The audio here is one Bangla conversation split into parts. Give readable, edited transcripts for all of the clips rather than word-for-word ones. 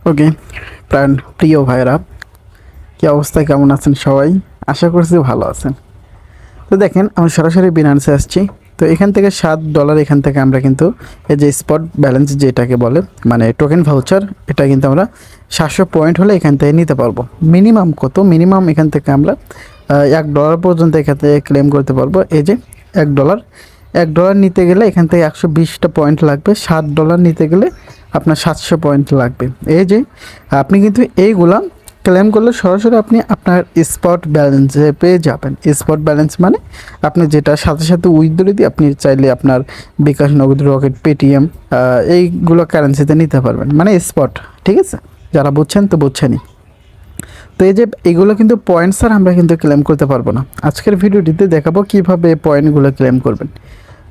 ওকে, প্রিয় ভাইরা, কি অবস্থা, কেমন আছেন সবাই? আশা করছি ভালো আছেন। তো দেখেন, আমি সরাসরি বিনান্সে আসছি। তো এখান থেকে $7, এখান থেকে আমরা কিন্তু এই যে স্পট ব্যালেন্স যেটাকে বলে, মানে টোকেন ভাউচার, এটা কিন্তু আমরা 700 পয়েন্ট হলে এখান থেকে নিতে পারবো। মিনিমাম কত? মিনিমাম এখান থেকে আমরা $1 পর্যন্ত এখান থেকে ক্লেম করতে পারবো। এই যে $1, $1 নিতে গেলে এখান থেকে 120টা পয়েন্ট লাগবে। $7 নিতে গেলে আপনার 700 পয়েন্ট লাগবে। এই যে আপনি কিন্তু এইগুলা ক্লেম করলে সরাসরি আপনি আপনার স্পট ব্যালেন্সে পেয়ে যাবেন। স্পট ব্যালেন্স মানে আপনি যেটা সাথে সাথে উইথড্র দিয়ে আপনি চাইলে আপনার বিকাশ, নগদ, রকেট, পেটিএম এইগুলো কারেন্সিতে নিতে পারবেন, মানে স্পট। ঠিক আছে, যারা বুঝছেন তো বুঝছেনই। তো এই যে এগুলো কিন্তু পয়েন্টস আর আমরা কিন্তু ক্লেম করতে পারবো না। আজকের ভিডিওটিতে দেখাবো কীভাবে পয়েন্টগুলো ক্লেম করবেন।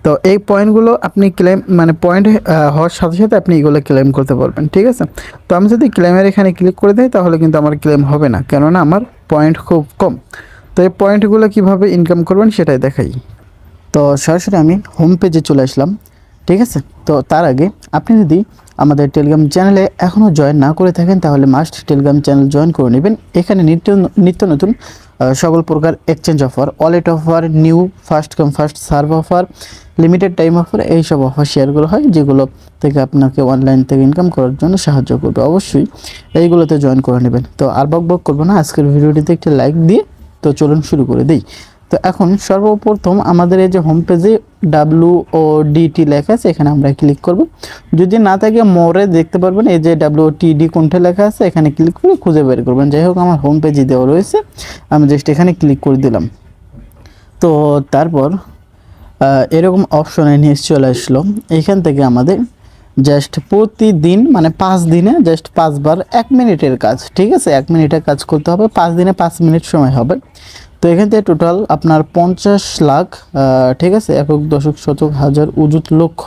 তো এই পয়েন্টগুলো আপনি ক্লেম, মানে পয়েন্ট হওয়ার সাথে সাথে আপনি এগুলো ক্লেম করতে পারবেন। ঠিক আছে, তো আমি যদি ক্লেমের এখানে ক্লিক করে দিই তাহলে কিন্তু আমার ক্লেম হবে না, কেননা আমার পয়েন্ট খুব কম। তো এই পয়েন্টগুলো কীভাবে ইনকাম করবেন সেটাই দেখাই। তো সরাসরি আমি হোম পেজে চলে আসলাম। ঠিক আছে, তো তার আগে আপনি যদি আমাদের টেলিগ্রাম চ্যানেলে এখনও জয়েন না করে থাকেন তাহলে মাস্ট টেলিগ্রাম চ্যানেল জয়েন করে নেবেন। এখানে নিত্য নতুন সকল প্রকার exchange offer, wallet offer, new first come first serve offer, limited time offer, এইসব অফার শেয়ারগুলো হয়, যেগুলো থেকে আপনাকে অনলাইন থেকে ইনকাম করার জন্য সাহায্য করবে। অবশ্যই এইগুলোতে জয়েন করে নেবেন। তো আর বক করবো না, আজকের ভিডিওটিতে একটি লাইক দিয়ে তো চলুন শুরু করে দিই। তো এখন সর্বপ্রথম আমাদের এই যে হোম পেজে WODT লেখা আছে, এখানে আমরা ক্লিক করব। যদি না থাকে মোরে দেখতে পারবেন এই যে WTD কোনটা লেখা আছে, এখানে ক্লিক করে খুঁজে বের করবেন। যাই হোক, আমার হোম পেজে দেওয়া রয়েছে, আমি জাস্ট এখানে ক্লিক করে দিলাম। তো তারপর এরকম অপশনে নিয়ে চলে আসলো। এইখান থেকে আমাদের জাস্ট প্রতিদিন, মানে 5 দিনে জাস্ট 5 বার 1 মিনিটের কাজ। ঠিক আছে, 1 মিনিটের কাজ করতে হবে, 5 দিনে 5 মিনিট সময় হবে। তো এখান থেকে টোটাল আপনার 50 লাখ, ঠিক আছে, একক, দশক, শতক, হাজার, অযুত, লক্ষ,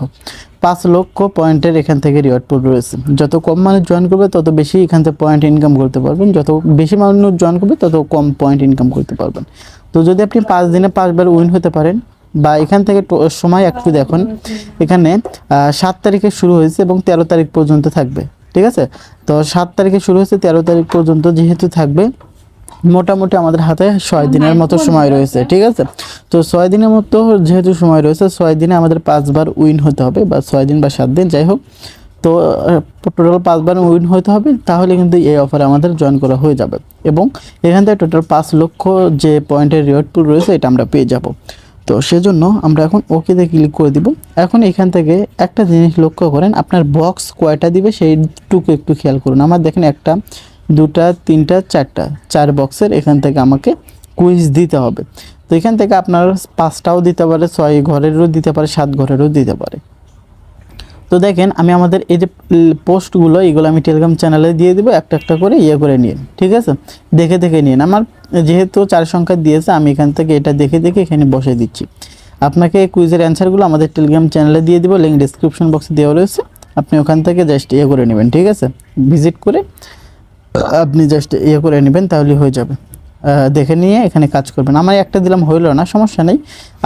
5 লক্ষ পয়েন্টের এখান থেকে রিওয়ার্ড পুল রয়েছে। যত কম মানুষ জয়েন করবে তত বেশি এখান থেকে পয়েন্ট ইনকাম করতে পারবেন, যত বেশি মানুষ জয়েন করবে তত কম পয়েন্ট ইনকাম করতে পারবেন। তো যদি আপনি 5 দিনে 5 বার উইন হতে পারেন, বা এখান থেকে সময় একটু দেখুন, এখানে 7 তারিখে শুরু হয়েছে এবং 13 তারিখ পর্যন্ত থাকবে। ঠিক আছে, তো 7 তারিখে শুরু হয়েছে, 13 তারিখ পর্যন্ত যেহেতু থাকবে, মোটামুটি আমাদের হাতে 6 দিনের মতো সময় রয়েছে। ঠিক আছে, তো 6 দিনের মতো যেহেতু সময় রয়েছে, 6 দিনে আমাদের 5 বার উইন হতে হবে, বা 6 দিন বা 7 দিন, যাই হোক। তো টোটাল 5 বার উইন হতে হবে, তাহলে কিন্তু এই অফারে আমাদের জয়েন করা হয়ে যাবে। এবং এখান থেকে টোটাল 5 লক্ষ যে পয়েন্টের রিওয়ার্ড পুল রয়েছে, এটা আমরা পেয়ে যাব। তো সেজন্য আমরা এখন ওকেতে ক্লিক করে দিব। এখন এখান থেকে একটা জিনিস লক্ষ্য করেন, আপনার বক্স কয়টা দিবে সেইটুকু একটু খেয়াল করুন। আমার দেখেন 1টা, 2টা, 3টা, 4টা, 4 বক্সের এখান থেকে আমাকে কুইজ দিতে হবে। তো এখান থেকে আপনার 5টাও দিতে পারে, 6 ঘরেরও দিতে পারে, 7 ঘরেরও দিতে পারে। তো দেখেন, আমি আমাদের এই যে পোস্টগুলো, এগুলো আমি টেলিগ্রাম চ্যানেলে দিয়ে দেবো, একটা একটা করে করে নিন। ঠিক আছে, দেখে দেখে নিন। আমার যেহেতু 4 সংখ্যা দিয়েছে, আমি এখান থেকে এটা দেখে দেখে এখানে বসে দিচ্ছি। আপনাকে কুইজের অ্যান্সারগুলো আমাদের টেলিগ্রাম চ্যানেলে দিয়ে দিব, লিঙ্ক ডিসক্রিপশন বক্সে দেওয়া রয়েছে। আপনি ওখান থেকে জাস্ট করে নেবেন। ঠিক আছে, ভিজিট করে আপনি জাস্ট করে নেবেন, তাহলে হয়ে যাবে। দেখে নিয়ে এখানে কাজ করবেন। আমার একটা দিলাম, হইল না, সমস্যা নেই,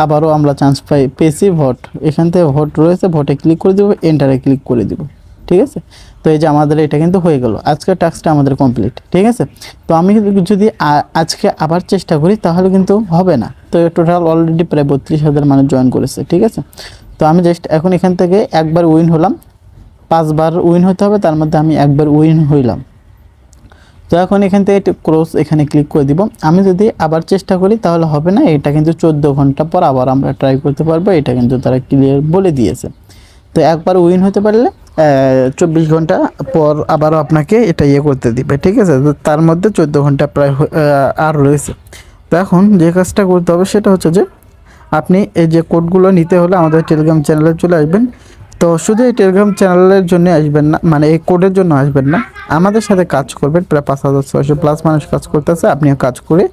আবারও আমরা চান্স পেয়েছি। ভোট, এখান থেকে ভোট রয়েছে, ভোটে ক্লিক করে দেবো, এন্টারে ক্লিক করে দেবো। ঠিক আছে, তো এই যে আমাদের এটা কিন্তু হয়ে গেল, আজকের টাস্কটা আমাদের কমপ্লিট। ঠিক আছে, তো আমি যদি আজকে আবার চেষ্টা করি তাহলে কিন্তু হবে না। তো টোটাল অলরেডি প্রায় 32,000 মানুষ জয়েন করেছে। ঠিক আছে, তো আমি জাস্ট এখন এখান থেকে একবার উইন হলাম, 5 বার উইন হতে হবে, তার মধ্যে আমি একবার উইন হইলাম। তো এখন এখান থেকে ক্রস এখানে ক্লিক করে দিব। আমি যদি আবার চেষ্টা করি তাহলে হবে না, এটা কিন্তু 14 ঘন্টা পর আবার আমরা ট্রাই করতে পারবো, এটা কিন্তু তারা ক্লিয়ার বলে দিয়েছে। তো একবার উইন হতে পারলে 24 ঘন্টা পর আবারও আপনাকে এটা করতে দিবে। ঠিক আছে, তো তার মধ্যে 14 ঘন্টা প্রায় আর রয়েছে। তো এখন যে কাজটা করতে হবে সেটা হচ্ছে যে আপনি এই যে কোডগুলো নিতে হলে আমাদের টেলিগ্রাম চ্যানেলে চলে আসবেন। তো শুধু এই টেলিগ্রাম চ্যানেলের জন্য আসবেন না, মানে এই কোডের জন্য আসবেন না, আমাদের সাথে কাজ করবেন। প্রায় 5,600+ মানুষ কাজ করতেছে, আপনিও কাজ করে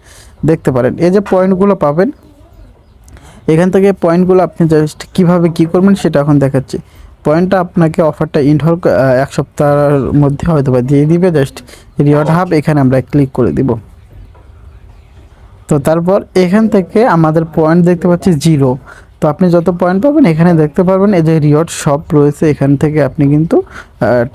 দেখতে পারেন। এই যে পয়েন্টগুলো পাবেন, এখান থেকে পয়েন্টগুলো আপনি জাস্ট কীভাবে কী করবেন সেটা এখন দেখাচ্ছি। পয়েন্টটা আপনাকে অফারটা ইন্ড হোক 1 সপ্তাহের মধ্যে হয়তো বা দিয়ে দিবে। জাস্ট রিওয়ার্ড হাব, এখানে আমরা ক্লিক করে দিব। তো তারপর এখান থেকে আমাদের পয়েন্ট দেখতে পাচ্ছি 0। তো আপনি যত পয়েন্ট পাবেন এখানে দেখতে পারবেন, এই যে রিওয়ার্ড শপ রয়েছে, এখান থেকে আপনি কিন্তু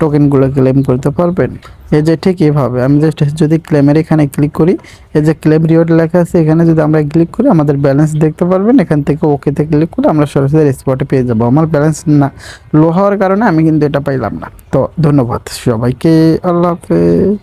টোকেনগুলো ক্লেম করতে পারবেন। এই যে ঠিক এইভাবে আমি জাস্ট যদি ক্লেমের এখানে ক্লিক করি, এই যে ক্লেম রিওয়ার্ড লেখা আছে এখানে যদি আমরা ক্লিক করি আমাদের ব্যালেন্স দেখতে পারবেন। এখান থেকে ওকেতে ক্লিক করে আমরা সরাসরি স্পটে পেয়ে যাব। আমার ব্যালেন্স না লো হওয়ার কারণে আমি কিন্তু এটা পাইলাম না। তো ধন্যবাদ সবাইকে, আল্লাহ হাফেজ।